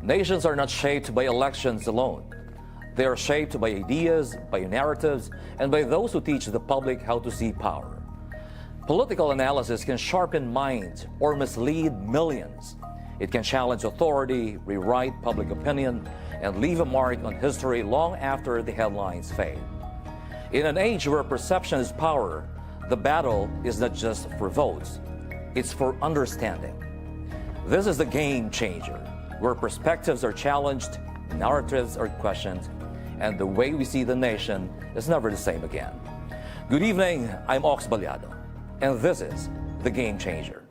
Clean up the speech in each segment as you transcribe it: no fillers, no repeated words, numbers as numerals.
Nations are not shaped by elections alone. They are shaped by ideas, by narratives, and by those who teach the public how to see power. Political analysis can sharpen minds or mislead millions. It can challenge authority, rewrite public opinion, and leave a mark on history long after the headlines fade. In an age where perception is power, the battle is not just for votes, it's for understanding. This is the game changer, where perspectives are challenged, narratives are questioned, and the way we see the nation is never the same again. Good evening, I'm Ox Ballado, and this is The Game Changer.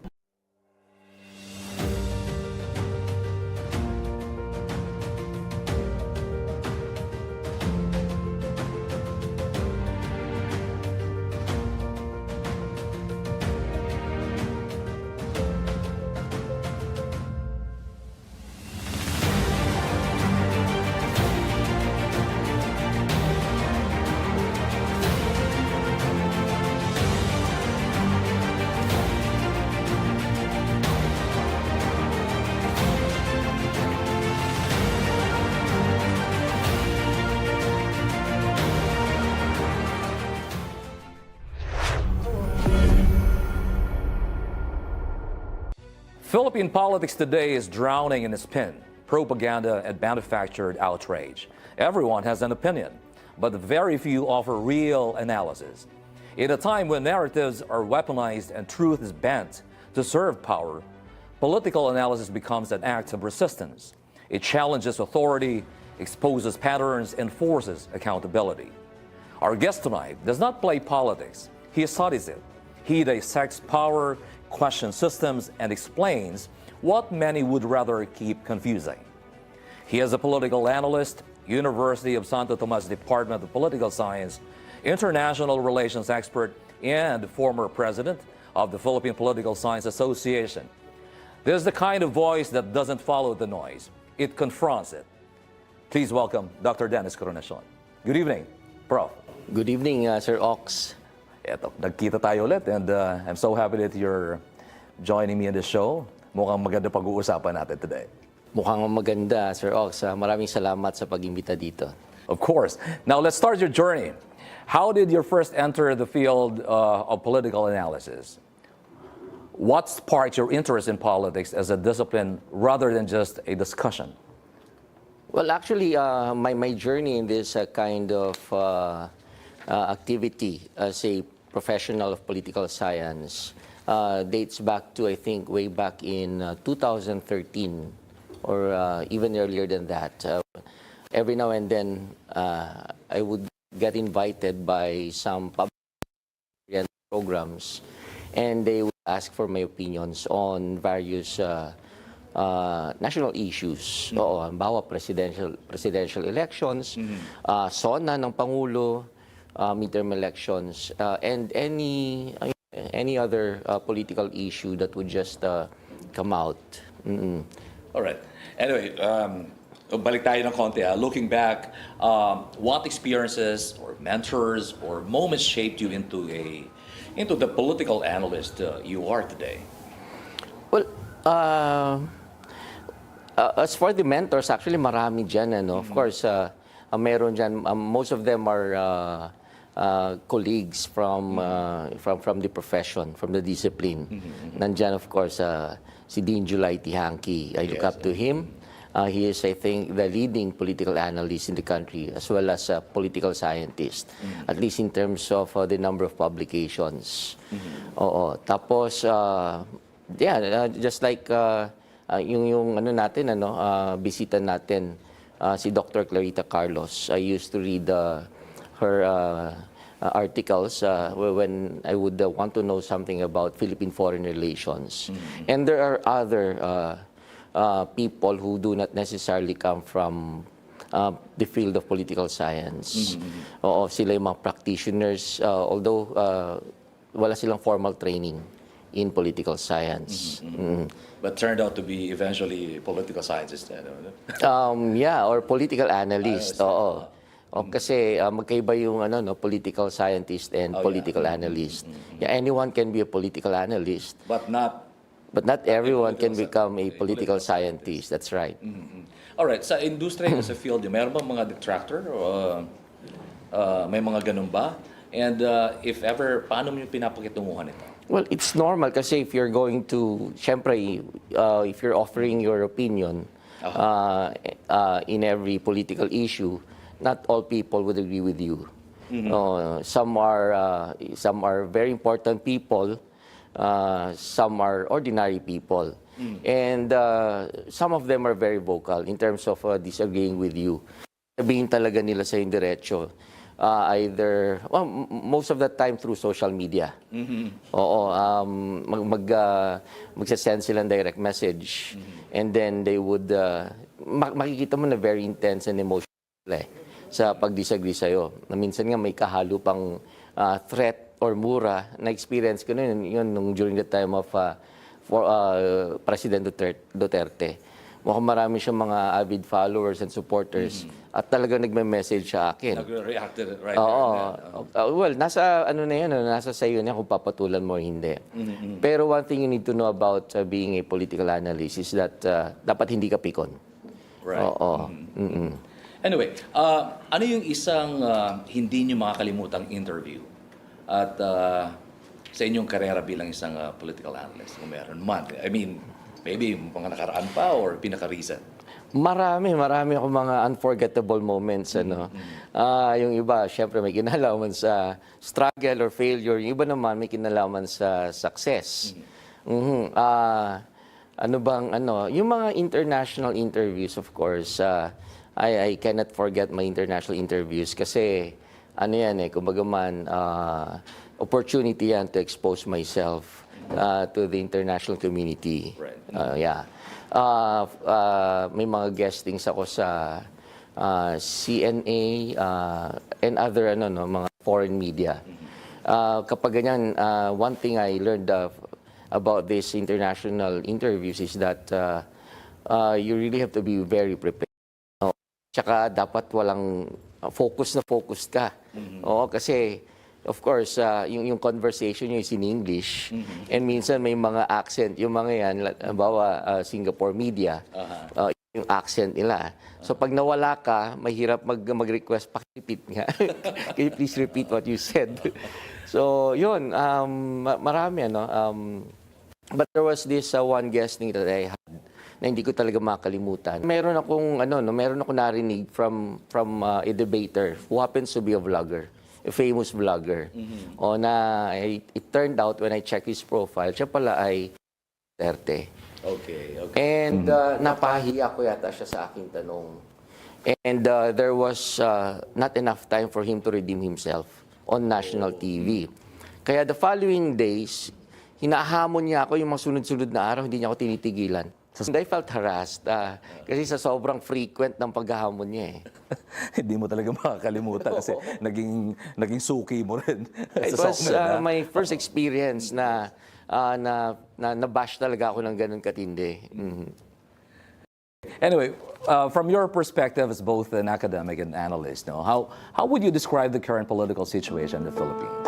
Philippine politics today is drowning in spin, propaganda, and manufactured outrage. Everyone has an opinion, but very few offer real analysis. In a time when narratives are weaponized and truth is bent to serve power, political analysis becomes an act of resistance. It challenges authority, exposes patterns, and forces accountability. Our guest tonight does not play politics. He studies it. He dissects power, questions systems, and explains what many would rather keep confusing. He is a political analyst, University of Santo Tomas Department of Political Science, international relations expert, and former president of the Philippine Political Science Association. This is the kind of voice that doesn't follow the noise. It confronts it. Please welcome Dr. Dennis Coronacion. Good evening, Prof. Good evening, Sir Ox. Eto, nagkita tayo ulit, and I'm so happy that you're joining me in the show. Mukhang maganda pag-uusapan natin today. Mukhang maganda, Sir Ox. Maraming salamat sa pag-imbita dito. Of course. Now, let's start your journey. How did you first enter the field of political analysis? What sparked your interest in politics as a discipline rather than just a discussion? Well, actually, my journey in this kind of activity as a professional of political science dates back to, I think, way back in 2013 or even earlier than that. Every now and then, I would get invited by some public programs, and they would ask for my opinions on various national issues. Oo, halimbawa presidential elections, SONA ng Pangulo, midterm elections, and any other political issue that would just come out. All right. Anyway, balik tayo ng konti. Looking back, what experiences or mentors or moments shaped you into the political analyst you are today? Well, as for the mentors, actually marami dyan. Of course, meron dyan, most of them are colleagues from the profession, from the discipline. Nandyan, of course, si Dean July Tihanki. I look up to him. He is, I think, the leading political analyst in the country, as well as a political scientist, at least in terms of the number of publications. Oo. Tapos, just like yung ano natin, bisita natin, si Dr. Clarita Carlos. I used to read her articles when I would want to know something about Philippine foreign relations. And there are other people who do not necessarily come from the field of political science. Oo, sila yung mga practitioners, although wala silang formal training in political science. But turned out to be eventually political scientist. Yeah, or political analyst. Oo. O kasi magkaiba yung political scientist and political analyst. Yeah, anyone can be a political analyst. But not everyone can become a political scientist. That's right. Alright, sa industriya, sa field, mayroon ba mga detractor? May mga ganun ba? And if ever, paano mo yung pinapakitunguhan ito? Well, it's normal kasi if you're going to, syempre, if you're offering your opinion in every political issue, not all people would agree with you. Some are very important people, some are ordinary people. And some of them are very vocal in terms of disagreeing with you. Sabihin talaga nila sa yung diretso. Either, well, most of the time through social media. Oo, magsasend sila ng direct message. And then they would, makikita mo na very intense and emotional sa pag-disagree sa'yo. Na minsan nga may kahalo pang threat or mura. Na-experience ko na yun during the time of President Duterte. Mukhang marami siyang mga avid followers and supporters at talagang nagme-message sa akin. Nag-reacted right Well, nasa ano na yan, nasa sayo niya kung papatulan mo o hindi. Pero one thing you need to know about being a political analyst is that dapat hindi ka pikon. Right. Anyway, ano yung isang hindi nyo makakalimutang interview at sa inyong karera bilang isang political analyst, kung meron man? I mean, maybe mga nakaraan pa or pinaka-recent? Marami akong mga unforgettable moments. Yung iba, syempre may kinalaman sa struggle or failure. Yung iba naman may kinalaman sa success. Yung mga international interviews, of course, I cannot forget my international interviews kasi kumbaga man, opportunity yan to expose myself to the international community. Right. May mga guestings ako sa CNA and other mga foreign media. Kapag ganyan, one thing I learned about these international interviews is that you really have to be very prepared. Tsaka dapat walang focus ka. Oo, kasi of course, yung conversation nyo is in English. And minsan may mga accent. Yung mga yan, halimbawa, Singapore media, yung accent nila. So pag nawala ka, mahirap mag-request, paki-repeat nga. Can you please repeat what you said? So yun, marami but there was this one guesting that I had na hindi ko talaga makalimutan. Meron akong narinig from a debater who happens to be a vlogger. A famous vlogger. It turned out when I checked his profile, siya pala ay Duterte. Okay. And napahiya ko yata siya sa aking tanong. And there was not enough time for him to redeem himself on national TV. Kaya the following days, hinahamon niya ako yung mga sunod-sunod na araw, hindi niya ako tinitigilan. And I felt harassed kasi sa sobrang frequent ng paghahamon niya Hindi mo talaga makakalimutan kasi naging suki mo rin. It was my first experience na nabash talaga ako ng ganun katindi. Anyway, from your perspective as both an academic and analyst, how would you describe the current political situation in the Philippines?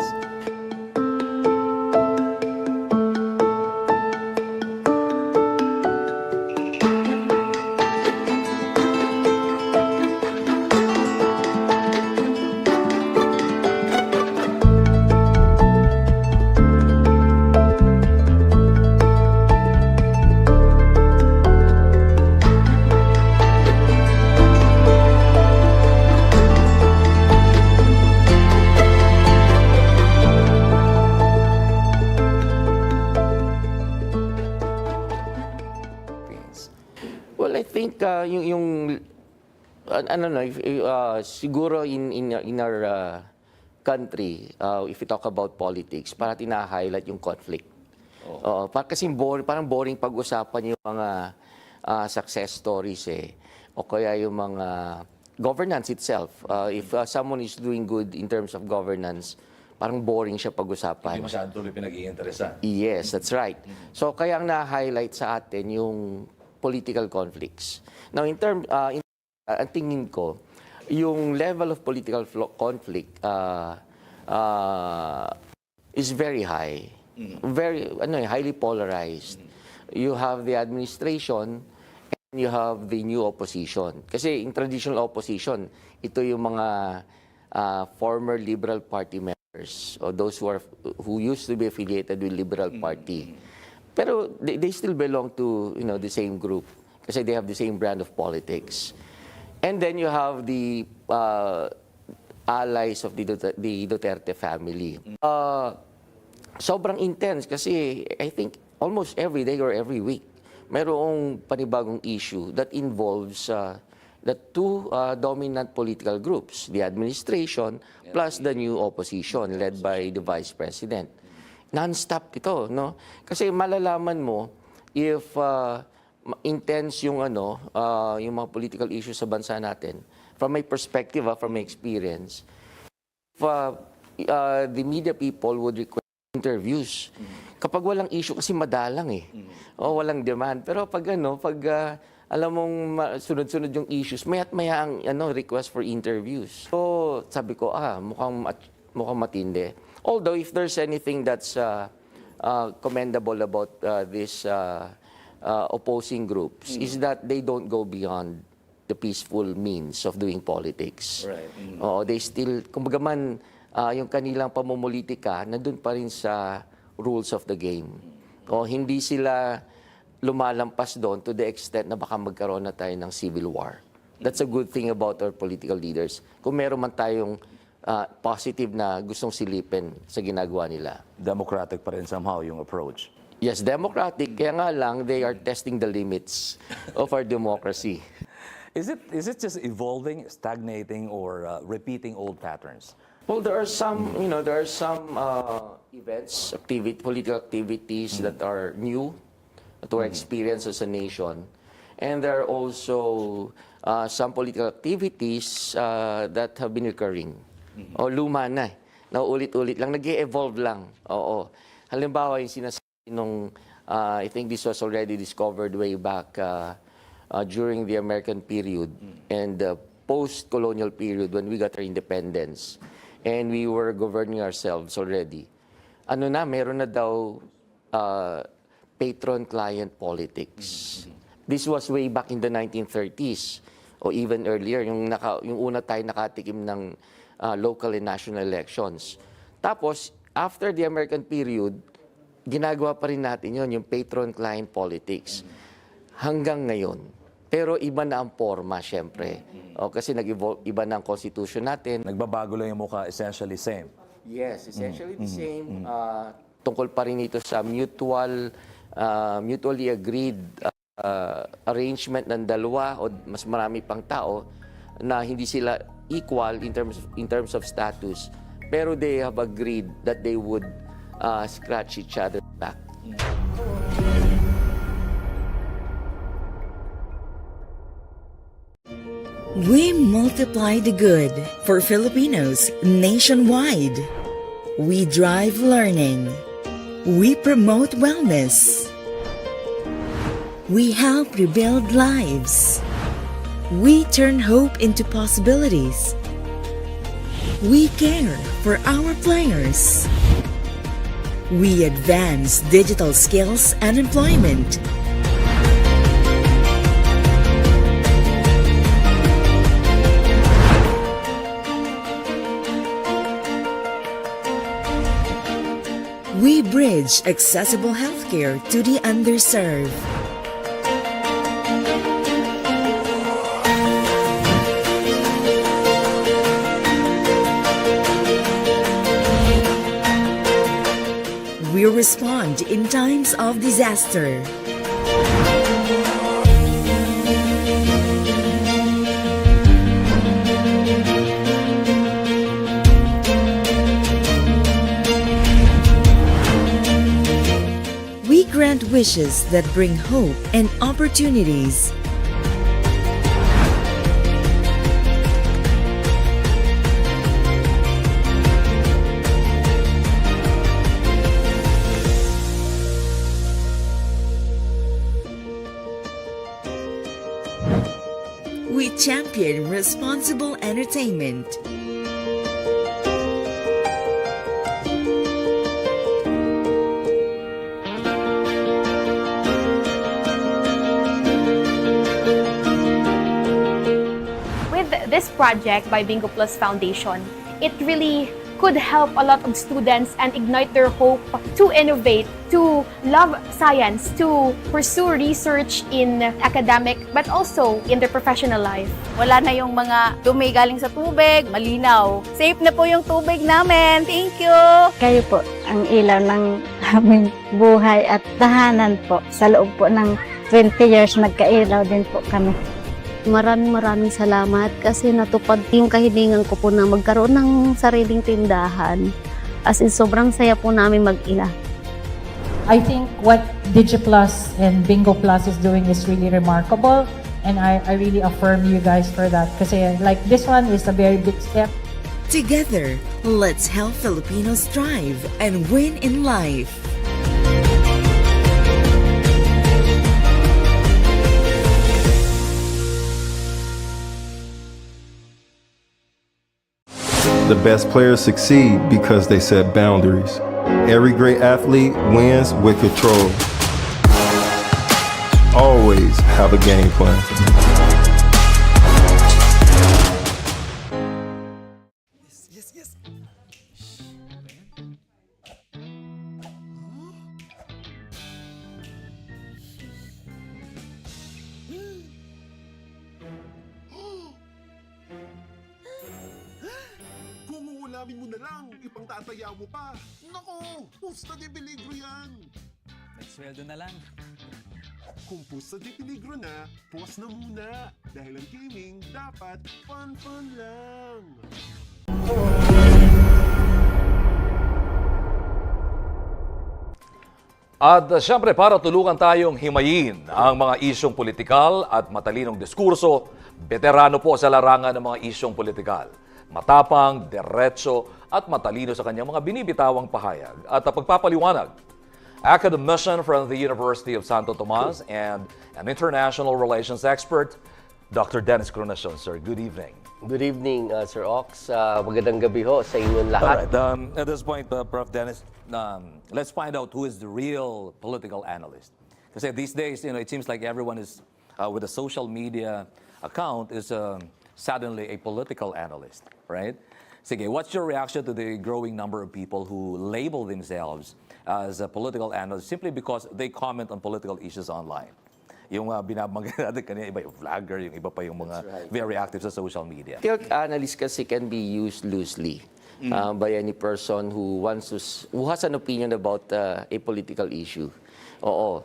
Well, I think siguro in our country, if we talk about politics, para tina-highlight yung conflict. Kasi parang boring pag-usapan yung mga success stories o kaya yung mga governance itself. If someone is doing good in terms of governance, parang boring siya pag-usapan. Hindi masyadong tuloy pinag-iinteresan. Yes, that's right. So kaya ang na-highlight sa atin yung political conflicts. Now, ang tingin ko, yung level of political conflict is very high, very highly polarized. You have the administration You have the new opposition. Kasi in traditional opposition, ito yung mga former Liberal Party members or those who used to be affiliated with Liberal Party. Pero they still belong to the same group kasi they have the same brand of politics. And then you have the allies of the Duterte family. Sobrang intense kasi I think almost every day or every week mayroong panibagong issue that involves the two dominant political groups, the administration plus the new opposition led by the Vice President. Non-stop ito, no? Kasi malalaman mo if intense yung yung mga political issues sa bansa natin. From my perspective, from my experience, if the media people would request interviews. Kapag walang issue kasi madalang o walang demand. Pero pag alam mong sunod-sunod yung issues, maya't maya ang request for interviews. So sabi ko, mukhang matindi. Although if there's anything that's commendable about this opposing groups is that they don't go beyond the peaceful means of doing politics. Right. They still, kumbaga man, yung kanilang pamumulitika nandun pa rin sa rules of the game. Hindi sila lumalampas doon to the extent na baka magkaroon na tayo ng civil war. That's a good thing about our political leaders. Kung meron man tayong positive na gustong silipin sa ginagawa nila. Democratic pa rin somehow yung approach. Yes, democratic. Kaya nga lang, they are testing the limits of our democracy. Is it just evolving, stagnating, or repeating old patterns? Well, there are some events, political activities that are new to our experience as a nation. And there are also some political activities that have been recurring. Luma na. Nauulit-ulit lang. Nag-e-evolve lang. Oo. Halimbawa, yung sinasabi nung, I think this was already discovered way back during the American period and the post-colonial period when we got our independence. And we were governing ourselves already. Meron na daw patron-client politics. This was way back in the 1930s or even earlier, yung una tayo nakatikim ng local and national elections. Tapos, after the American period, ginagawa pa rin natin yun, yung patron-client politics. Hanggang ngayon. Pero iba na ang forma, syempre. Kasi nag-evolve, iba na ang constitution natin. Nagbabago lang yung mukha, essentially same. Yes, essentially the same. Tungkol pa rin ito sa mutually agreed arrangement ng dalawa o mas marami pang tao na hindi sila equal in terms of status. Pero they have agreed that they would scratch each other back. We multiply the good for Filipinos nationwide. We drive learning. We promote wellness. We help rebuild lives. We turn hope into possibilities. We care for our players. We advance digital skills and employment. We bridge accessible healthcare to the underserved. We respond in times of disaster. We grant wishes that bring hope and opportunities. We champion responsible entertainment. this project by Bingo Plus Foundation, it really could help a lot of students and ignite their hope to innovate, to love science, to pursue research in academic but also in their professional life. Wala na yung mga dumi galing sa tubig, malinaw. Safe na po yung tubig namin. Thank you! Kayo po ang ilaw ng aming buhay at tahanan po. Sa loob po ng 20 years, nagkailaw din po kami. Maraming salamat kasi natupad yung kahilingan ko po na magkaroon ng sariling tindahan. As in, sobrang saya po namin mag-ina. I think what DigiPlus and Bingo Plus is doing is really remarkable, and I really affirm you guys for that kasi like this one is a very big step. Together, let's help Filipinos thrive and win in life. The best players succeed because they set boundaries. Every great athlete wins with control. Always have a game plan. Ulamin mo na lang, ipangtataya mo pa. Nako, pusta de peligro yan. Nagsweldo na lang. Kung pusta de peligro na, pause na muna. Dahil ang gaming dapat fun lang. At syempre, para tulungan tayong himayin ang mga isyong politikal at matalinong diskurso, veterano po sa larangan ng mga isyong politikal. Matapang, diretso at matalino sa kanyang mga binibitawang pahayag at pagpapaliwanag. Academician from the University of Santo Tomas and an international relations expert, Dr. Dennis Coronacion. Sir, good evening. Good evening, Sir Ox. Magandang gabi ho sa inyong lahat. All right. At this point, Prof. Dennis, let's find out who is the real political analyst. Because these days, it seems like everyone is, with a social media account, is suddenly a political analyst, right? Sige, what's your reaction to the growing number of people who label themselves as a political analyst simply because they comment on political issues online? Yung binabanggit natin kanina, iba yung vlogger, yung iba pa yung mga very active sa social media. Political analyst kasi can be used loosely by any person who has an opinion about a political issue. Oo.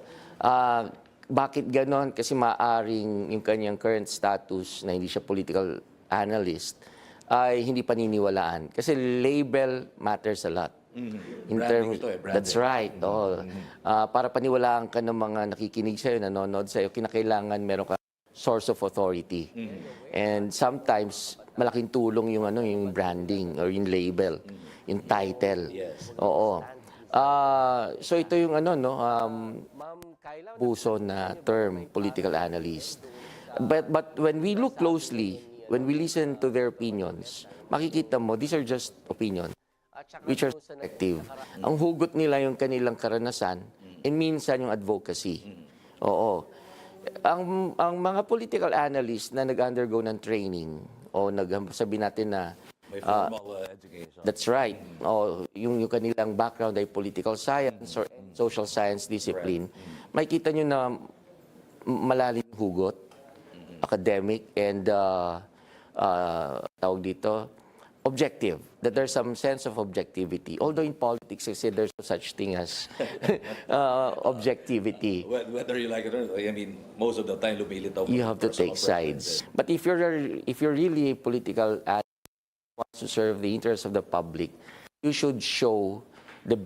Bakit ganon? Kasi maaring yung kanyang current status na hindi siya political analyst ay hindi paniniwalaan. Kasi label matters a lot. In terms, that's right. Para paniwalaan ka ng mga nakikinig sa'yo, nanonood sa'yo, kinakailangan meron ka source of authority. And sometimes, malaking tulong yung branding or yung label, yung title. Oo. So ito yung puso na term, political analyst. But when we look closely, when we listen to their opinions, makikita mo, these are just opinions, which are subjective. Ang hugot nila yung kanilang karanasan, and minsan yung advocacy. Oo. Ang mga political analysts na nag-undergo ng training, o sabi natin na may formal education. That's right. Yung kanilang background ay political science or social science discipline. Makikita nyo na malalim yung hugot, academic, and tawag dito, objective. That there's some sense of objectivity. Although in politics, there's no such thing as objectivity. Whether you like it or not, I mean, most of the time, lumilitaw. You have to take sides. But if you're really a political analyst who wants to serve the interests of the public, you should show the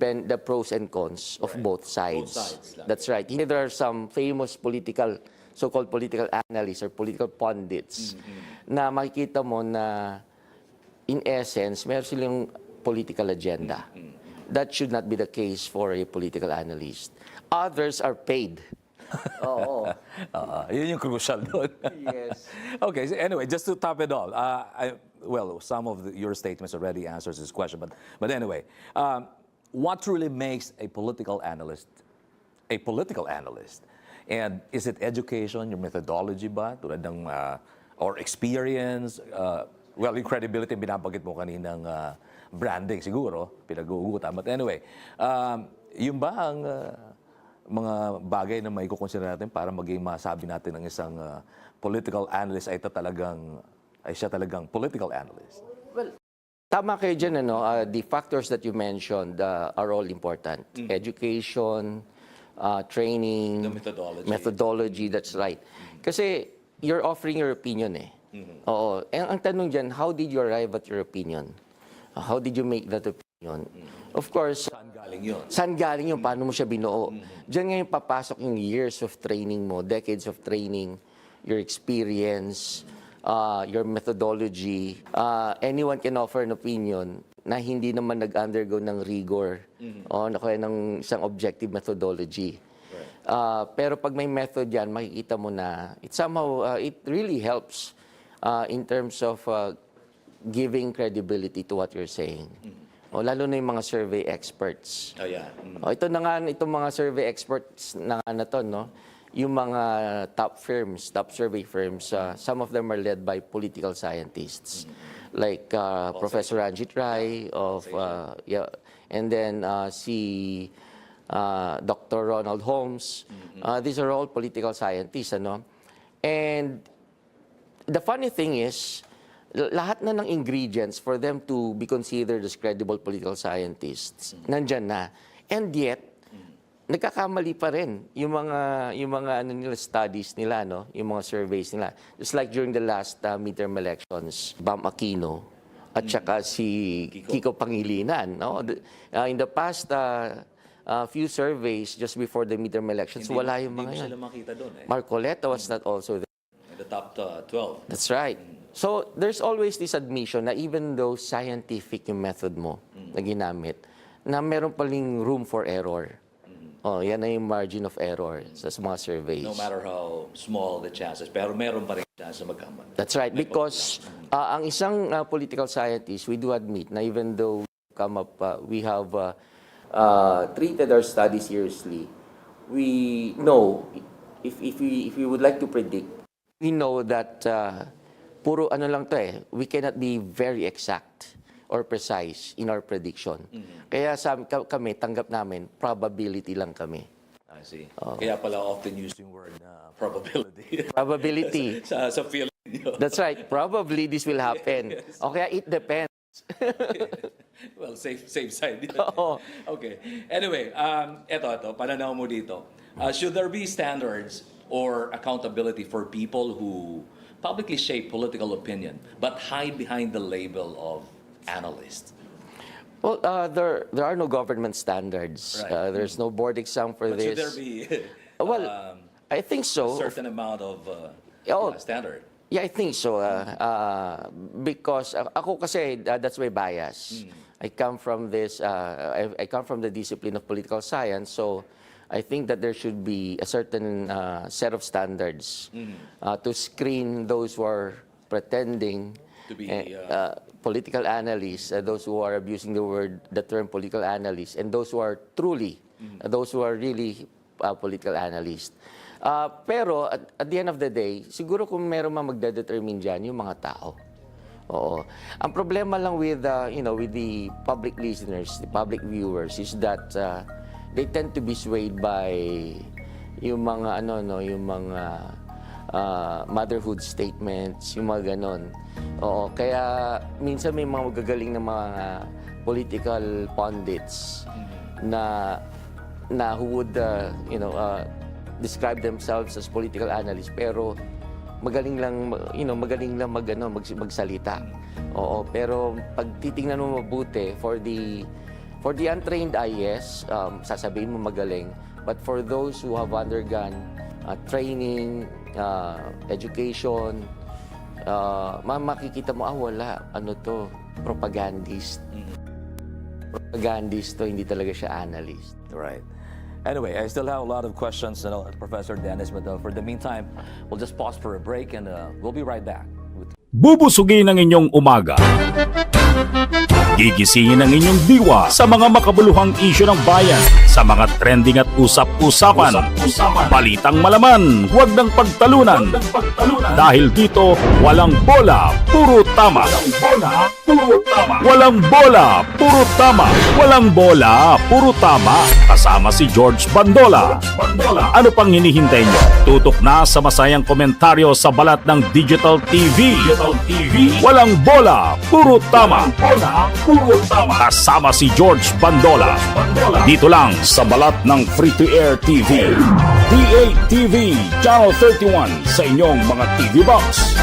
pros and cons of both sides. That's right. There are some famous so-called political analysts or political pundits na makikita mo na in essence, meron silang political agenda. That should not be the case for a political analyst. Others are paid. Oo. Yun yung crucial doon. Yes. Okay, so anyway, just to top it all, some of your statements already answers this question, but anyway, what truly makes a political analyst a political analyst? And is it education, your methodology ba? Tulad ng or experience? Well, yung credibility, binabanggit mo kaninang branding siguro, pinag-uugutan. But anyway, yun ba ang mga bagay na may kukonsider natin para maging masabi natin ng isang political analyst ay siya talagang political analyst? Well, tama kayo dyan, ano? The factors that you mentioned are all important. Education, training, The methodology. methodology, that's right. Kasi you're offering your opinion eh. Oo. Ang tanong dyan, how did you arrive at your opinion? How did you make that opinion? Of course, Saan galing yun? saan galing yun? Paano mo siya binuo? Diyan ngayon papasok yung years of training mo, decades of training, your experience, your methodology. Anyone can offer an opinion na hindi naman nag-undergo ng rigor o kaya ng isang objective methodology. Pero pag may method yan, makikita mo na it somehow, it really helps in terms of giving credibility to what you're saying. O, lalo na yung mga survey experts. Oh, yeah. O, ito na nga, itong mga survey experts na nga na to, no? Yung mga top firms, top survey firms, some of them are led by political scientists. Like Professor Ranjit Rai of, and then si Dr. Ronald Holmes. These are all political scientists, ano? And the funny thing is, lahat na ng ingredients for them to be considered as credible political scientists, nandyan na. And yet, nagkakamali pa rin yung mga ano nila, studies nila, no? Yung mga surveys nila. Just like during the last midterm elections, Bam Aquino at saka si Kiko Pangilinan, no? In the past few surveys just before the midterm elections, wala yung mga yan. Hindi mo sila makita doon eh. Marcoleta was not also there. In the top 12. That's right. So, there's always this admission na even though scientific yung method mo na ginamit, na meron paling room for error. Oh, yan na yung margin of error sa mga surveys. No matter how small the chances, pero meron pa rin chance na magkamali. That's right. Because ang isang political scientist, we do admit na even though we have treated our study seriously, we know, if we would like to predict, we know that puro ano lang to eh, we cannot be very exact or precise in our prediction. Kaya kami, tanggap namin, probability lang kami. I see. Kaya pala often used yung word probability. Probability. sa feeling nyo. That's right. Probably this will happen. Yes. O kaya it depends. Well, safe side. Oo. Okay. Anyway, ito, pananaw mo dito. Should there be standards or accountability for people who publicly shape political opinion but hide behind the label of analyst? Well, there are no government standards. Right. There's no board exam for But this. should there be Well, I think so. a certain amount of standard? Yeah, I think so. Because ako kasi, that's my bias. I come from this, I come from the discipline of political science, so I think that there should be a certain set of standards to screen those who are pretending To be political analysts, those who are abusing the term political analysts, and those who are truly, those who are really political analysts. Pero at the end of the day, siguro kung meron mang magdedetermine dyan, yung mga tao. Oo. Ang problema lang with, with the public listeners, the public viewers, is that they tend to be swayed by yung mga, yung mga motherhood statements, yung mga ganon. Oo, kaya minsan may mga magagaling na mga political pundits na who would describe themselves as political analysts pero magaling lang magsalita. Oo, pero pag titingnan mo mabuti for the untrained eye, yes, sasabihin mo magaling, but for those who have undergone training, education, makikita mo, wala, propagandist. Propagandist to, hindi talaga siya analyst. Right. Anyway, I still have a lot of questions, Professor Dennis, but for the meantime, we'll just pause for a break and we'll be right back. Bubusugin ang inyong umaga. Gigisingin ang inyong diwa sa mga makabuluhang isyu ng bayan, sa mga trending at usap-usapan. Balitang malaman, huwag ng pagtalunan. Dahil dito, walang bola, puro tama. Walang bola, puro tama. Walang bola, puro tama. Kasama si George Bandola. Ano pang hinihintay nyo? Tutok na sa masayang komentaryo sa balat ng Digital TV. Walang bola, puro tama. Kasama si George Bandola. Dito lang sa balat ng Free-to-Air TV. D8TV Channel 31 sa inyong mga TV box.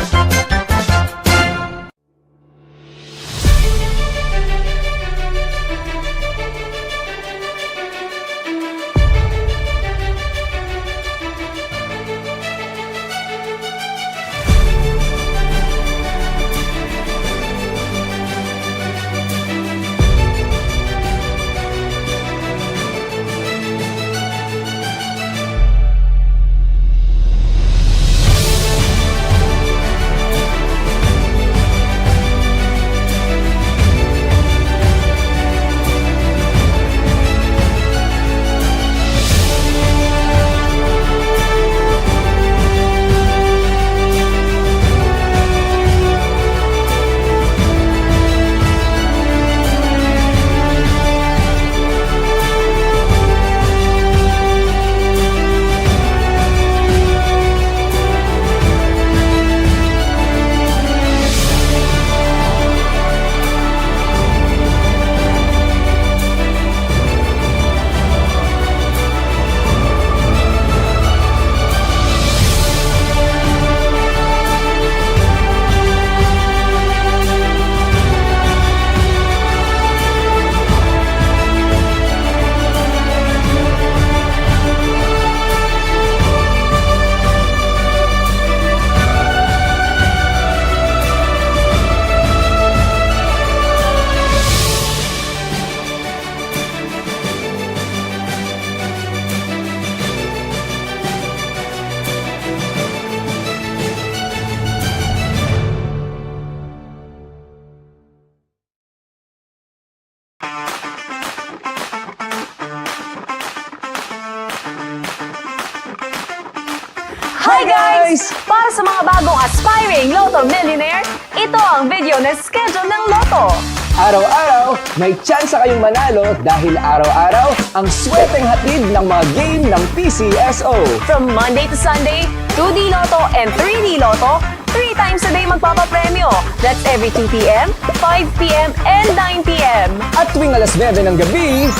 Hi guys! Para sa mga bagong aspiring Lotto Millionaire, ito ang video na schedule ng Lotto. Araw-araw, may tsansa kayong manalo dahil araw-araw ang sweteng hatid ng mga game ng PCSO. From Monday to Sunday, 2D Lotto and 3D Lotto, 3 times a day magpapapremyo. That's every 2 p.m., 5 p.m., and 9 p.m. At tuwing alas 9 ng gabi,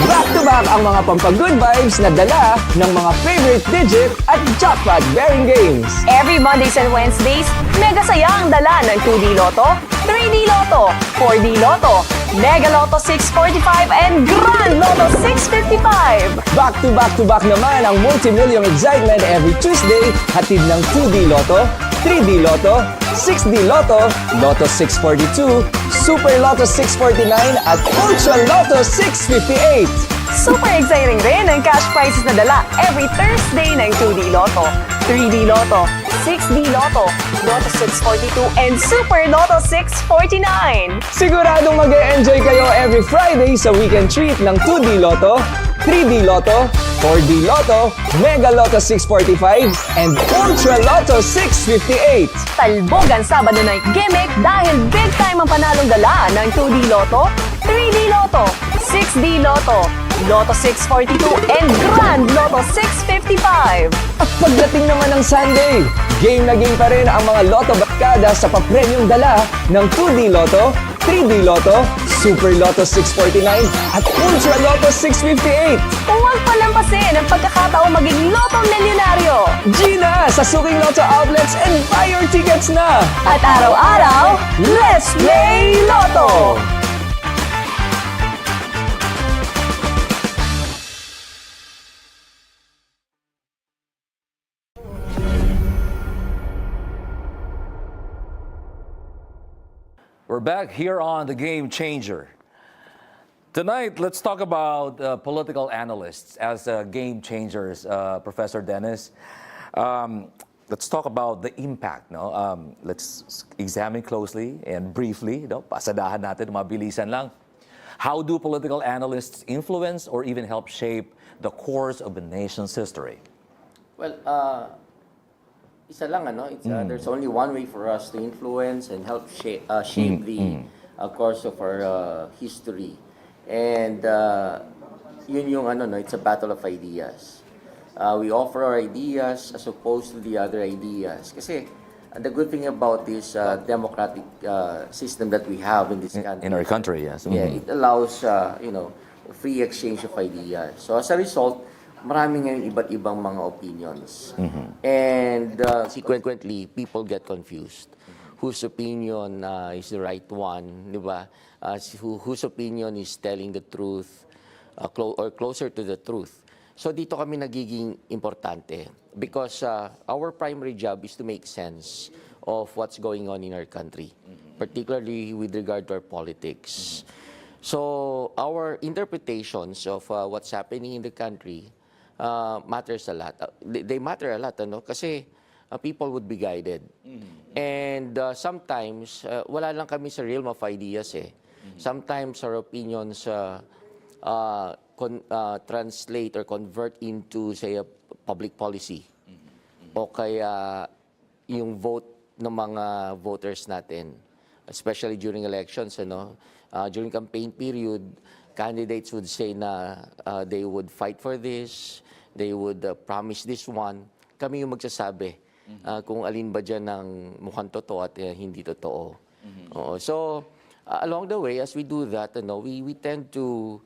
back-to-back ang mga pampagood vibes na dala ng mga favorite digit at jackpot-bearing games. Every Mondays and Wednesdays, mega saya ang dala ng 2D Lotto, 3D Lotto, 4D Lotto, Mega Lotto 645, and Grand Lotto 655. Back-to-back-to-back naman ang multi-million excitement every Tuesday, hatid ng 2D Lotto, 3D Lotto, 6D Lotto, Lotto 642, Super Lotto 649, at Ultra Lotto 658. Super exciting rin ang cash prizes na dala every Thursday ng 2D Lotto, 3D Lotto, 6D Lotto, Lotto 642, and Super Lotto 649. Siguradong mag-e-enjoy kayo every Friday sa weekend treat ng 2D Lotto, 3D Lotto, 4D Lotto, Mega Lotto 645, and Ultra Lotto 658. Talbog ang Sabado night gimmick dahil big time ang panalong dala ng 2D Lotto, 3D Lotto, 6D Lotto, Lotto 642, and Grand Lotto 655. At pagdating naman ng Sunday, game na game pa rin ang mga Lotto Barkada sa papremyong dala ng 2D Lotto, 3D Lotto, Super Lotto 649, at Ultra Lotto 658. Huwag palampasin ang pagkakataong maging Lotto Milyonaryo. Gina, sa suking Lotto outlets and buy your tickets na! At araw-araw, let's play Lotto! We're back here on The Game Changer. Tonight, let's talk about political analysts as game changers, Professor Dennis. let's talk about the impact. No? Let's examine closely and briefly. No? Pasadahan natin, mabilisan lang. How do political analysts influence or even help shape the course of the nation's history? Well, isa lang, there's only one way for us to influence and help shape the course of our history. And yun yung it's a battle of ideas. We offer our ideas as opposed to the other ideas. Kasi the good thing about this democratic system that we have in this country, in our country, yes. yeah, it allows free exchange of ideas. So as a result, marami ngayon iba't ibang mga opinions. And consequently, people get confused. Whose opinion is the right one, di ba? Whose opinion is telling the truth or closer to the truth. So dito kami nagiging importante because our primary job is to make sense of what's going on in our country, particularly with regard to our politics. So our interpretations of what's happening in the country matters a lot. They matter a lot, kasi people would be guided. And sometimes, wala lang kami sa realm of ideas eh. Sometimes our opinions translate or convert into, say, a public policy. O kaya yung vote ng mga voters natin, especially during elections, during campaign period, candidates would say na they would fight for this, they would promise this one. Kami yung magsasabi kung alin ba dyan ng mukhang totoo at hindi totoo. So, along the way, as we do that, we tend to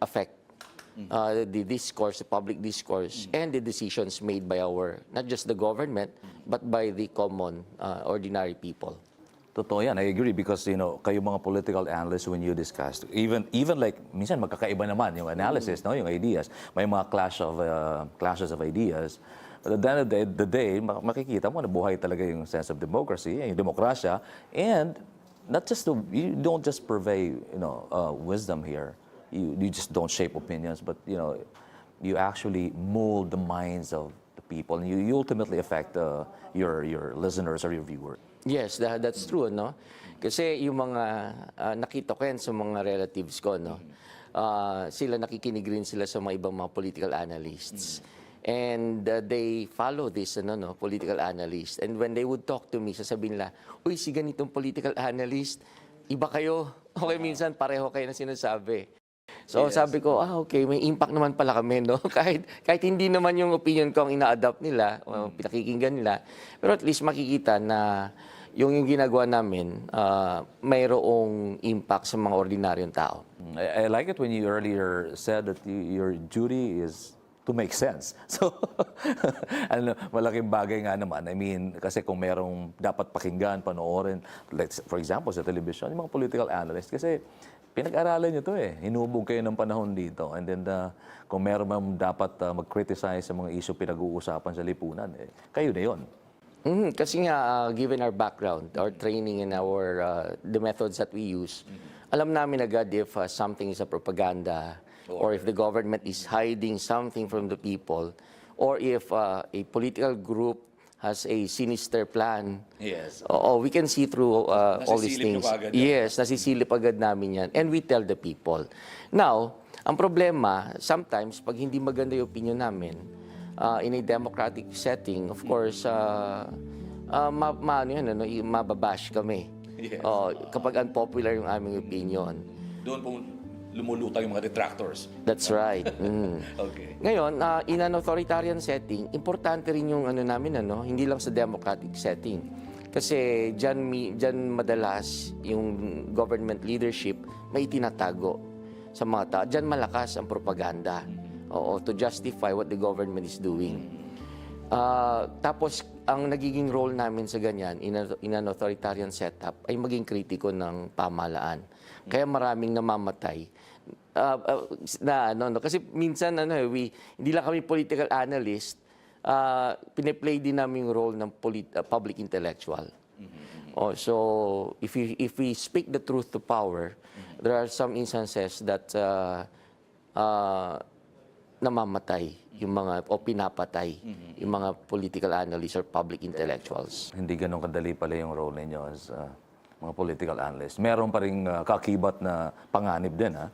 affect the discourse, the public discourse, and the decisions made by not just the government, but by the common, ordinary people. Totoo yan, I agree because kayo mga political analysts when you discuss, even like minsan magkakaiba naman yung analysis, yung ideas. May mga clashes of ideas. But at the end of the day, makikita mo na buhay talaga yung sense of democracy, yung demokrasya, and not just you don't just purvey wisdom here. You just don't shape opinions, but you actually mold the minds of the people, and you ultimately affect your listeners or your viewers. Yes, that's true, Kasi yung mga nakita ko yan sa mga relatives ko, sila nakikinig rin sila sa mga ibang mga political analysts. And they follow this political analyst. And when they would talk to me, sasabihin nila, uy, si ganitong political analyst, iba kayo. Okay, minsan pareho kayo na sinasabi. So sabi ko, okay, may impact naman pala kami, kahit hindi naman yung opinion ko ang ina-adapt nila, pinakikinggan nila, pero at least makikita na yung ginagawa namin, mayroong impact sa mga ordinaryong tao. I like it when you earlier said that your duty is to make sense. So, malaking bagay nga naman. I mean, kasi kung merong dapat pakinggan, panoorin, like, for example, sa television, yung mga political analysts, kasi pinag-aralan nyo to eh. Hinubog kayo ng panahon dito. And then, kung meron dapat mag-criticize sa mga issue pinag-uusapan sa lipunan, kayo na yun. Kasi nga, given our background, our training and the methods that we use, alam namin agad if something is a propaganda, or if the government is hiding something from the people, or if a political group has a sinister plan. Yes. We can see through all these things. Yes, nasisilip agad namin yan. And we tell the people. Now, ang problema, sometimes, pag hindi maganda yung opinion namin, in a democratic setting, of course, mababash kami. Yes. Kapag unpopular yung aming opinion. Doon po lumulutang yung mga detractors. That's right. Okay. Ngayon, in an authoritarian setting, importante rin yung namin, hindi lang sa democratic setting. Kasi dyan madalas yung government leadership may tinatago sa mga tao. Dyan malakas ang propaganda. To justify what the government is doing. Tapos, ang nagiging role namin sa ganyan, in an authoritarian setup, ay maging kritiko ng pamahalaan. Kaya maraming namamatay. Kasi minsan, hindi lang kami political analyst, piniplay din namin yung role ng public intellectual. So, if we speak the truth to power, there are some instances that namamatay yung mga o pinapatay yung mga political analysts or public intellectuals. Hindi ganun kadali pala yung role ninyo as mga political analysts. Meron pa rin kakibat na panganib din, ha?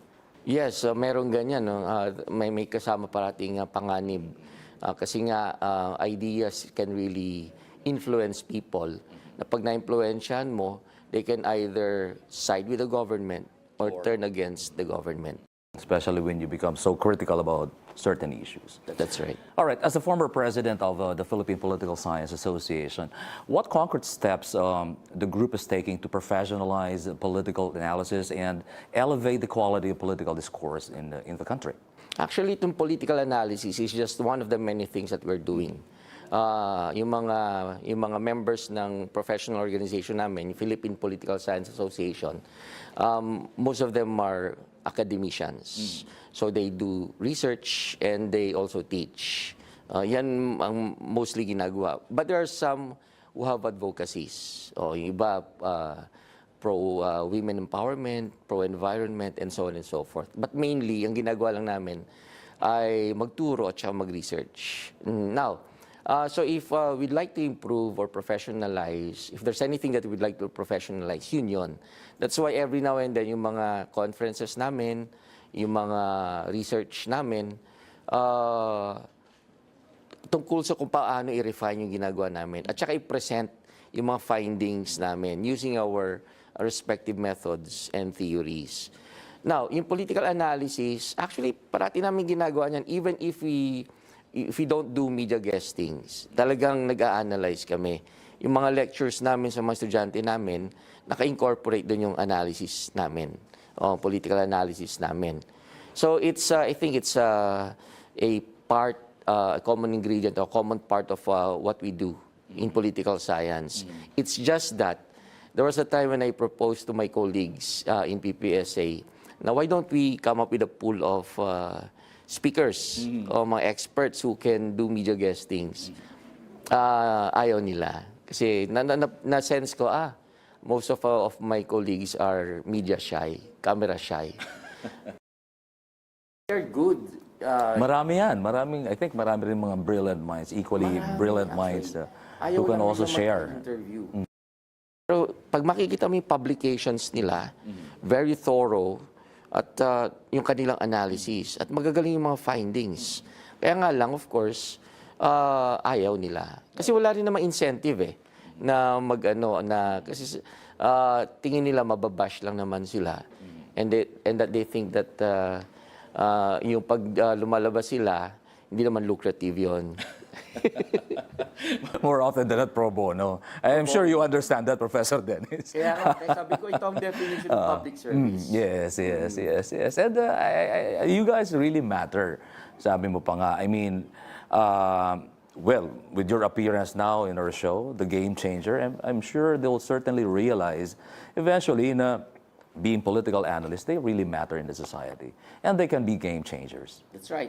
Yes, meron ganyan. No? May kasama parating panganib. Kasi nga, ideas can really influence people. Na pag na-influensyahan mo, they can either side with the government or turn against the government. Especially when you become so critical about certain issues. That's right. All right, as the former president of the Philippine Political Science Association, what concrete steps the group is taking to professionalize political analysis and elevate the quality of political discourse in the country? Actually, itong political analysis is just one of the many things that we're doing. Yung mga members ng professional organization namin, yung Philippine Political Science Association, most of them are academicians. So they do research and they also teach. Yan ang mostly ginagawa. But there are some who have advocacies. Yung iba, pro-women empowerment, pro-environment, and so on and so forth. But mainly, ang ginagawa lang namin ay magturo at saka mag-research. Now, so if we'd like to improve or professionalize, if there's anything that we'd like to professionalize, yun. That's why every now and then, yung mga conferences namin, yung mga research namin, tungkol sa kung paano i-refine yung ginagawa namin. At saka i-present yung mga findings namin using our respective methods and theories. Now, yung political analysis, actually, parati namin ginagawa niyan, even if we don't do media guestings, talagang nag-a-analyze kami. Yung mga lectures namin sa mga estudyante namin, naka-incorporate doon yung analysis namin, political analysis namin. So it's, I think it's a part, a common ingredient, or common part of what we do in political science. It's just that there was a time when I proposed to my colleagues in PPSA, now why don't we come up with a pool of speakers o mga experts who can do media guestings. Ayaw nila. Kasi na-sense ko, most of my colleagues are media shy, camera shy. They're good. Marami yan. I think marami rin mga brilliant minds, equally brilliant minds who can also share. Pero pag makikita mo yung publications nila, very thorough, at yung kanilang analysis, at magagaling yung mga findings. Kaya nga lang, of course, ayaw nila. Kasi wala rin naman incentive na kasi tingin nila mababash lang naman sila. And that they think that yung pag lumalabas sila, hindi naman lucrative yon. More often than not, pro bono. I am sure you understand that, Professor Dennis. Kaya sabi ko, ito ang definition of public service. Yes. And you guys really matter. Sabi mo pa nga. I mean, well, with your appearance now in our show, The Game Changer, I'm sure they'll certainly realize eventually na being political analysts, they really matter in the society. And they can be game changers. That's right.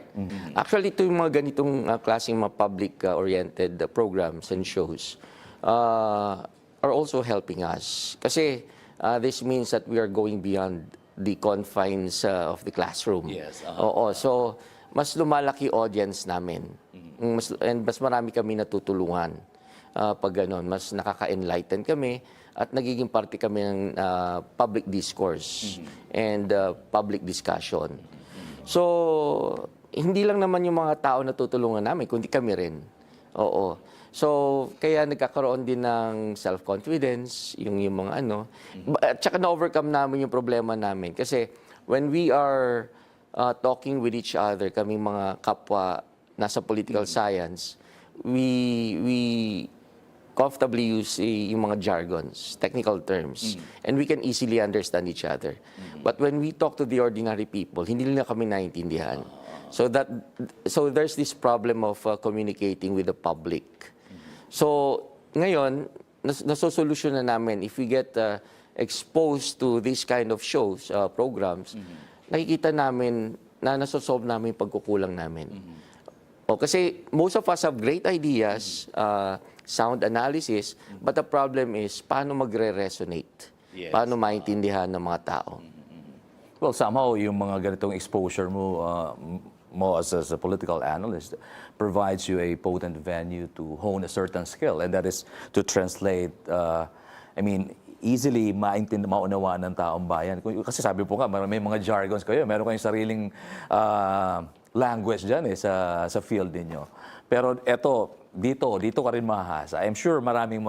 Actually, ito yung mga ganitong klaseng mga public-oriented programs and shows are also helping us. Kasi this means that we are going beyond the confines of the classroom. Yes. Oo. So, mas lumalaki audience namin. And mas marami kami natutulungan. Pag ganon, mas nakaka-enlighten kami at nagiging parte kami ng public discourse and public discussion. So, hindi lang naman yung mga tao na tutulungan namin, kundi kami rin. Oo. So, kaya nagkakaroon din ng self-confidence, yung mga At saka na-overcome namin yung problema namin. Kasi when we are talking with each other, kaming mga kapwa nasa political science, we comfortably use yung mga jargons, technical terms, and we can easily understand each other. But when we talk to the ordinary people, hindi nila kami naiintindihan. So there's this problem of communicating with the public. So ngayon, nasosolusyon na namin if we get exposed to this kind of shows, programs, nakikita namin na nasosolve namin yung pagkukulang namin. Kasi most of us have great ideas, sound analysis, but the problem is paano magre-resonate? Yes. Paano maintindihan ng mga tao? Well, somehow yung mga ganitong exposure mo mo as a political analyst provides you a potent venue to hone a certain skill, and that is to translate, easily maunawaan ng taong bayan. Kasi sabi po nga, may mga jargons kayo, meron kayong sariling language dyan sa field ninyo. Pero dito ka rin mahahasa. I'm sure maraming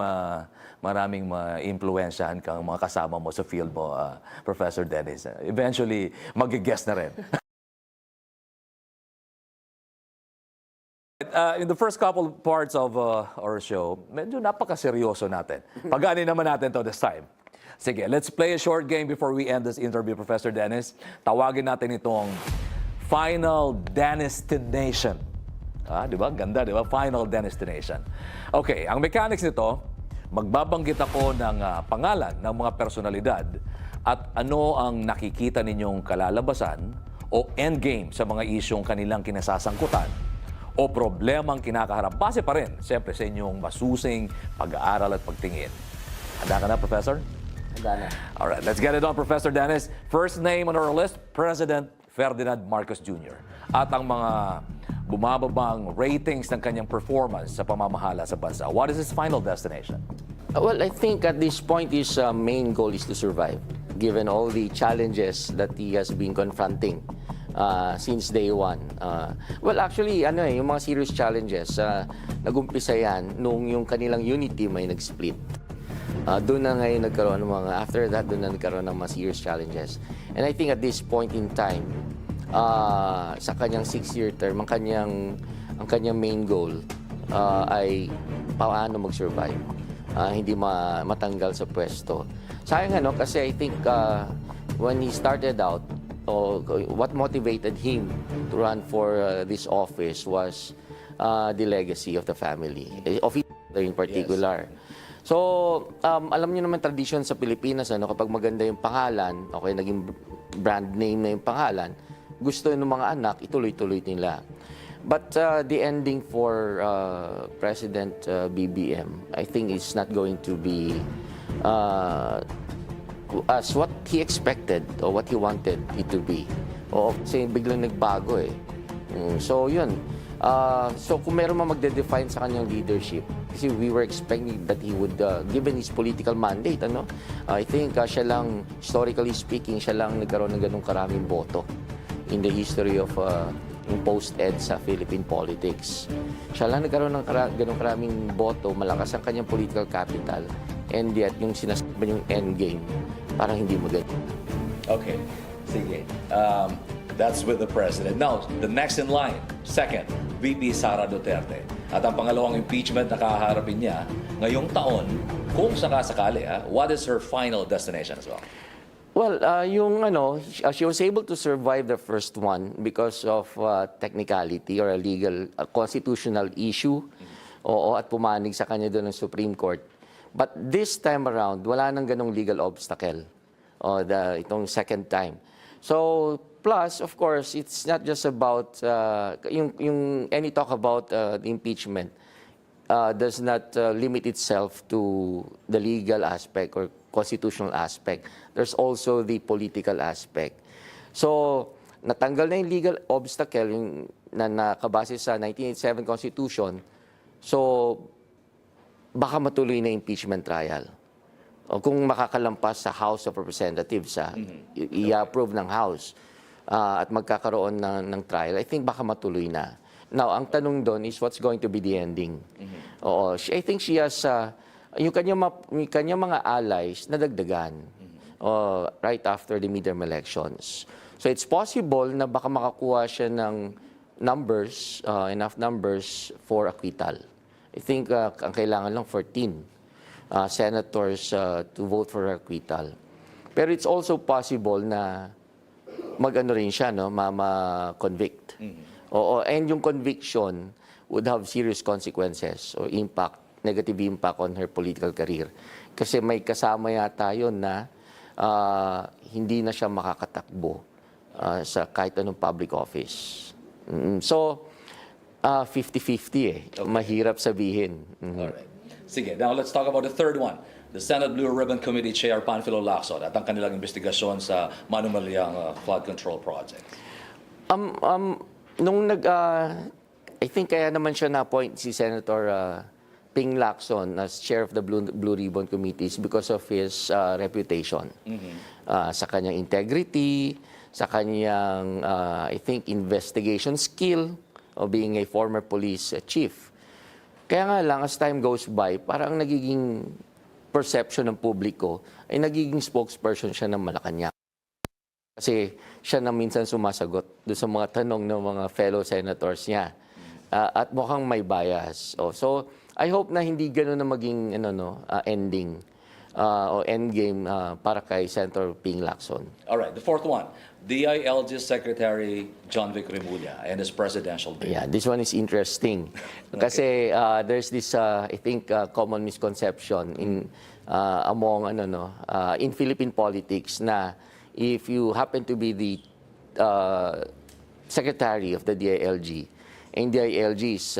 ma-impluensyahan kang mga kasama mo sa field mo, Professor Dennis. Eventually, mag-guess na rin. In the first couple parts of our show, medyo napaka-seryoso natin. Pagaanin naman natin to this time. Sige, let's play a short game before we end this interview, Professor Dennis. Tawagin natin itong Final Destination. Di ba? Ganda, di ba? Final Destination. Okay, ang mechanics nito, magbabanggit ako ng pangalan ng mga personalidad at ano ang nakikita ninyong kalalabasan o endgame sa mga isyong kanilang kinasasangkutan o problemang kinakaharap. Base pa rin, siyempre, sa inyong masusing pag-aaral at pagtingin. Handa ka na, Professor? Handa na. Alright, let's get it on, Professor Dennis. First name on our list, President Ferdinand Marcos Jr. At ang mga bumababang ratings ng kanyang performance sa pamamahala sa bansa. What is his final destination? Well, I think at this point his main goal is to survive, given all the challenges that he has been confronting since day one. Well, actually, yung mga serious challenges, nag-umpisa yan nung yung kanilang unity may nag-split. Doon na ngayon nagkaroon ng mga, after that, doon na nagkaroon ng mga serious challenges. And I think at this point in time, sa kanyang 6-year term, ang kanyang main goal ay paano mag-survive. Hindi matanggal sa pwesto. Sayang kasi I think when he started out, what motivated him to run for this office was the legacy of the family, of his father in particular. Yes. So, alam niyo naman tradition sa Pilipinas, kapag maganda yung pangalan, naging brand name na yung pangalan, gusto ng mga anak, ituloy-tuloy nila. But the ending for President BBM, I think it's not going to be as what he expected or what he wanted it to be. Kasi biglang nagbago eh. So yun. So kung meron magde-define sa kanyang leadership, kasi we were expecting that he would, given his political mandate, I think siya lang, historically speaking, siya lang nagkaroon ng ganung karaming boto in the history of yung post-ed sa Philippine politics. Siya lang nagkaroon ng ganung karaming boto, malakas ang kanyang political capital, and yet yung sinasabi yung endgame, parang hindi maganda. Okay, sige. That's with the President. Now, the next in line, second, VP Sara Duterte. At ang pangalawang impeachment na kaharapin niya ngayong taon, kung sakasakali, what is her final destination as well? Well, she was able to survive the first one because of technicality or a legal, constitutional issue, at pumanig sa kanya doon ng Supreme Court. But this time around, wala nang ganong legal obstacle, itong second time. So, plus, of course, it's not just about, any talk about the impeachment does not limit itself to the legal aspect or constitutional aspect. There's also the political aspect. So, natanggal na yung legal obstacle na nakabase sa 1987 Constitution. So, baka matuloy na impeachment trial. O kung makakalampas sa House of Representatives, i-approve ng House at magkakaroon ng trial, I think baka matuloy na. Now, ang tanong doon is what's going to be the ending? I think she has, yung kanyang mga allies nadagdagan right after the midterm elections. So it's possible na baka makakuha siya ng numbers, enough numbers for acquittal. I think ang kailangan lang 14 senators to vote for acquittal. Pero it's also possible na mag-ano rin siya, ma-convict. And yung conviction would have serious consequences or impact, negative impact on her political career. Kasi may kasama yata yun na hindi na siya makakatakbo sa kahit anong public office. So, 50-50 Okay. Mahirap sabihin. Alright. Sige, now let's talk about the third one. The Senate Blue Ribbon Committee Chair Panfilo Lacson at ang kanilang investigasyon sa manumalyang flood control project. I think kaya naman siya na-appoint si Senator Ping Lacson as chair of the Blue Ribbon Committees because of his reputation. Sa kanyang integrity, sa kanyang, I think, investigation skill of being a former police chief. Kaya nga lang, as time goes by, parang nagiging perception ng publiko ay nagiging spokesperson siya ng Malacanang. Kasi siya na minsan sumasagot doon sa mga tanong ng mga fellow senators niya. At mukhang may bias. So, I hope na hindi gano'n na maging ending o endgame para kay Senator Ping Lacson. All right, the fourth one. DILG Secretary John Vic Remulla and his presidential bid. Yeah, this one is interesting. Kasi there's this, I think, common misconception among in Philippine politics na if you happen to be the secretary of the DILG, and DILG is,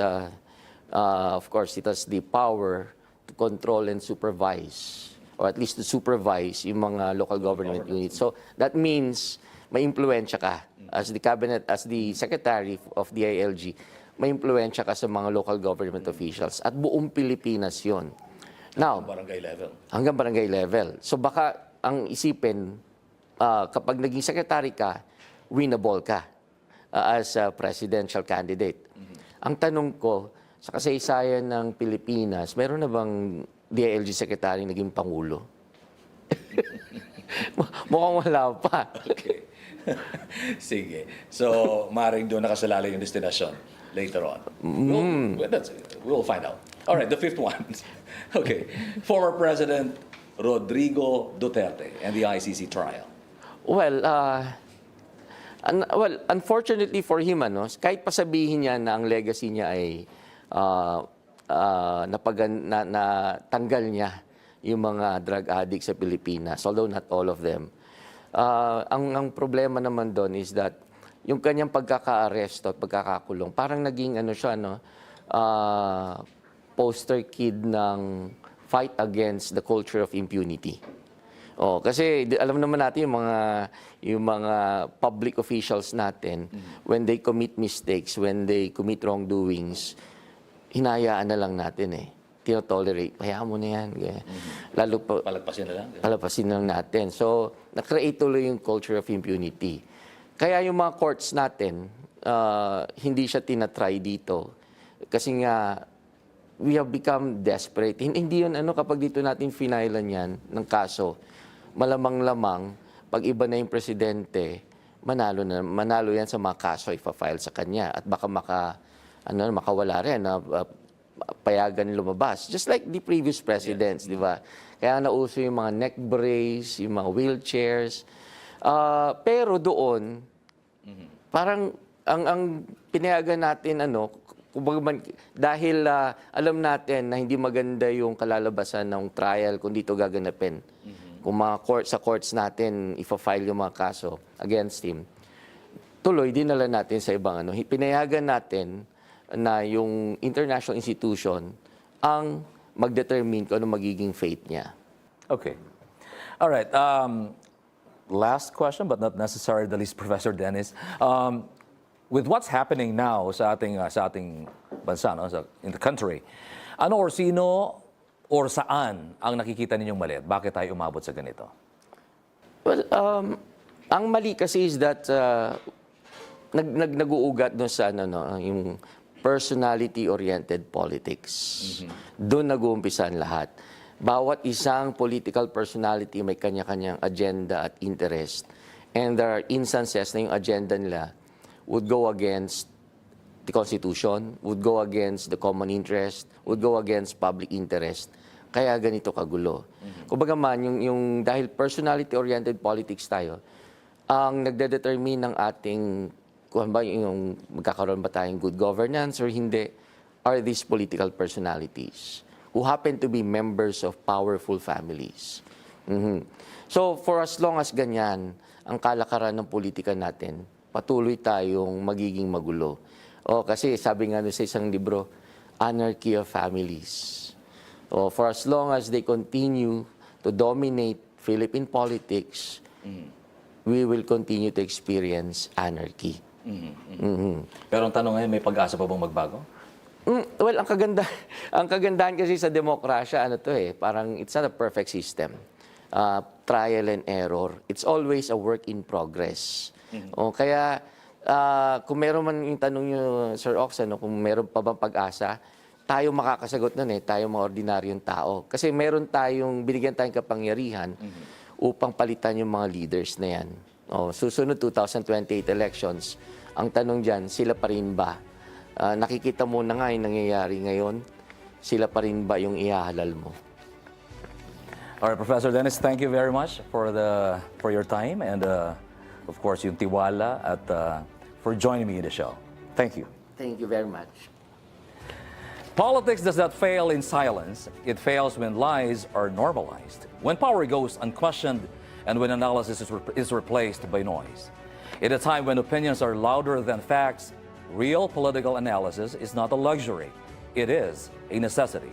of course, it has the power to control and supervise, or at least to supervise yung mga local government units. So that means may impluwensya ka as the cabinet, as the secretary of DILG, may impluwensya ka sa mga local government officials at buong Pilipinas yun. Now, Barangay level. Hanggang barangay level. So baka ang isipin, kapag naging secretary ka, winnable ka as a presidential candidate. Ang tanong ko, sa kasaysayan ng Pilipinas, meron na bang DILG secretary naging pangulo? Mukhang wala pa. Okay. Sige. So, maring doon nakasalalay yung destinasyon later on. We'll find out. All right, the fifth one. Okay. Former President Rodrigo Duterte and the ICC trial. Well, unfortunately for him, kahit pasabihin niya na ang legacy niya ay natanggal niya yung mga drug addicts sa Pilipinas, although not all of them. Ang problema naman doon is that yung kanyang pagkaka-arresto at pagkakakulong, parang naging poster kid ng fight against the culture of impunity. Kasi alam naman natin yung mga public officials natin, when they commit mistakes, when they commit wrongdoings, hinayaan na lang natin tinotolerate. Hayaan mo na yan. Lalo pa, palagpasin na lang. Palagpasin na lang natin. So, na-create tuloy yung culture of impunity. Kaya yung mga courts natin, hindi siya tinatry dito. Kasi nga, we have become desperate. Hindi yun, kapag dito natin finailan yan ng kaso, malamang-lamang, pag iba na yung presidente, manalo yan sa mga kaso ipa-file sa kanya. At baka makawala rin na payagan lumabas. Just like the previous presidents, di ba? Kaya nauso yung mga neck brace, yung mga wheelchairs. Pero doon, parang ang pinayagan natin, dahil alam natin na hindi maganda yung kalalabasan ng trial kung dito gaganapin. Kung sa courts natin, ifa-file yung mga kaso against him, tuloy, dinala natin sa ibang Pinayagan natin na yung international institution ang mag-determine kung ano magiging fate niya. Okay. All right. Last question, but not necessarily the least, Professor Dennis. With what's happening now sa ating bansa, in the country, ano or sino or saan ang nakikita ninyong mali? Bakit tayo umabot sa ganito? Well, ang mali kasi is that nag-uugat doon sa yung personality-oriented politics. Doon nag-uumpisa ang lahat. Bawat isang political personality may kanya-kanyang agenda at interest. And there are instances na yung agenda nila would go against the Constitution, would go against the common interest, would go against public interest. Kaya ganito kagulo. Kumbaga man, yung dahil personality-oriented politics tayo, ang nagdedetermine ng ating, kung ba yung magkakaroon ba tayong good governance or hindi, are these political personalities who happen to be members of powerful families. So, for as long as ganyan, ang kalakaran ng politika natin, patuloy tayong magiging magulo. Kasi sabi nga sa isang libro, anarchy of families. For as long as they continue to dominate Philippine politics, we will continue to experience anarchy. Pero ang tanong ngayon, may pag-asa pa bang magbago? Well, ang kagandahan kasi sa demokrasya, parang it's not a perfect system. Trial and error. It's always a work in progress. Kaya, kung meron man yung tanong nyo, Sir Ox, kung meron pa bang pag-asa, tayo makakasagot nun tayo mga ordinaryong tao. Kasi binigyan tayong kapangyarihan upang palitan yung mga leaders na yan. Susunod 2028 elections, ang tanong dyan, sila pa rin ba? Nakikita mo na nga yung nangyayari ngayon, sila pa rin ba yung ihahalal mo? All right, Professor Dennis, thank you very much for your time and of course yung tiwala at for joining me in the show. Thank you. Thank you very much. Politics does not fail in silence. It fails when lies are normalized, when power goes unquestioned, and when analysis is replaced by noise. In a time when opinions are louder than facts, real political analysis is not a luxury. It is a necessity.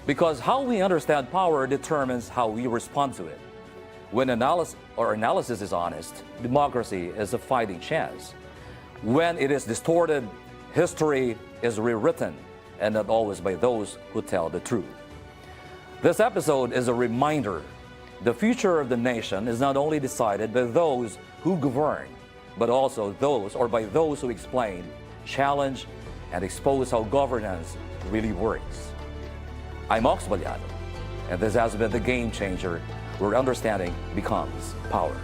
Because how we understand power determines how we respond to it. When analysis is honest, democracy is a fighting chance. When it is distorted, history is rewritten, and not always by those who tell the truth. This episode is a reminder. The future of the nation is not only decided by those who govern, but also by those who explain, challenge, and expose how governance really works. I'm Ox Ballado, and this has been The Game Changer, where understanding becomes power.